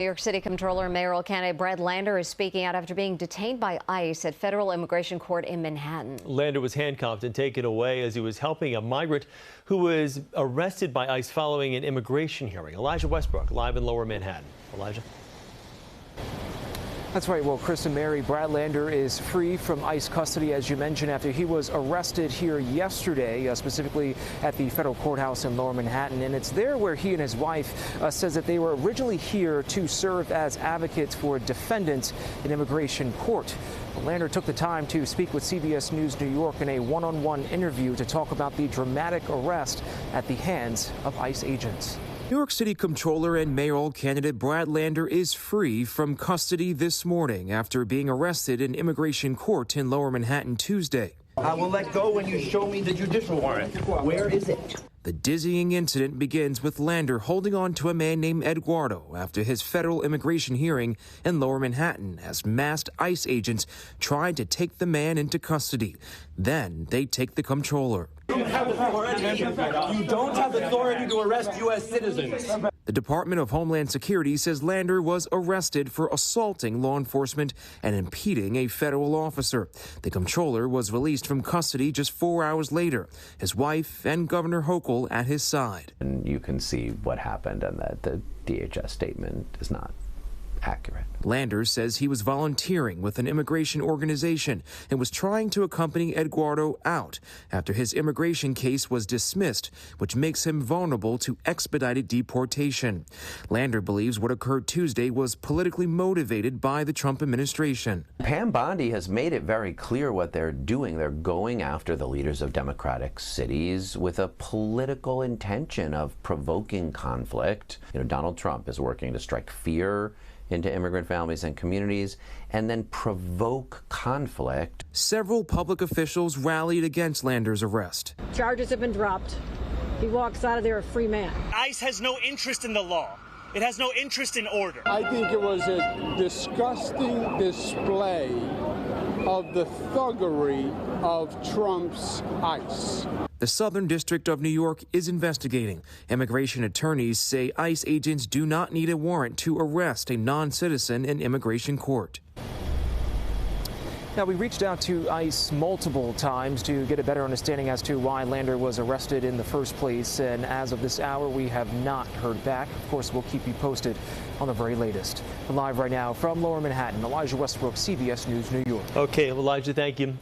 New York City Comptroller and mayoral candidate Brad Lander is speaking out after being detained by ICE at federal immigration court in Manhattan. Lander was handcuffed and taken away as he was helping a migrant who was arrested by ICE following an immigration hearing. Elijah Westbrook, live in Lower Manhattan. Elijah. That's right. Well, Chris and Mary, Brad Lander is free from ICE custody, as you mentioned, after he was arrested here yesterday, specifically at the federal courthouse in Lower Manhattan. And it's there where he and his wife says that they were originally here to serve as advocates for defendants in immigration court. Lander took the time to speak with CBS News New York in a one-on-one interview to talk about the dramatic arrest at the hands of ICE agents. New York City Comptroller and mayoral candidate Brad Lander is free from custody this morning after being arrested in immigration court in Lower Manhattan Tuesday. I will let go when you show me the judicial warrant. Where is it? The dizzying incident begins with Lander holding on to a man named Eduardo after his federal immigration hearing in Lower Manhattan as masked ICE agents tried to take the man into custody. Then they take the comptroller. You don't have authority to arrest U.S. citizens. The Department of Homeland Security says Lander was arrested for assaulting law enforcement and impeding a federal officer. The comptroller was released from custody just 4 hours later, his wife and Governor Hochul at his side. And you can see what happened and that the DHS statement is not accurate. Lander says he was volunteering with an immigration organization and was trying to accompany Eduardo out after his immigration case was dismissed, which makes him vulnerable to expedited deportation. Lander believes what occurred Tuesday was politically motivated by the Trump administration. Pam Bondi has made it very clear what they're doing. They're going after the leaders of democratic cities with a political intention of provoking conflict. Donald Trump is working to strike fear into immigrant families and communities and then provoke conflict. Several public officials rallied against Lander's arrest. Charges have been dropped. He walks out of there a free man. ICE has no interest in the law. It has no interest in order. I think it was a disgusting display of the thuggery of Trump's ICE. The Southern District of New York is investigating. Immigration attorneys say ICE agents do not need a warrant to arrest a non-citizen in immigration court. Now, we reached out to ICE multiple times to get a better understanding as to why Lander was arrested in the first place. And as of this hour, we have not heard back. Of course, we'll keep you posted on the very latest. Live right now from Lower Manhattan, Elijah Westbrook, CBS News, New York. Okay, Elijah, thank you.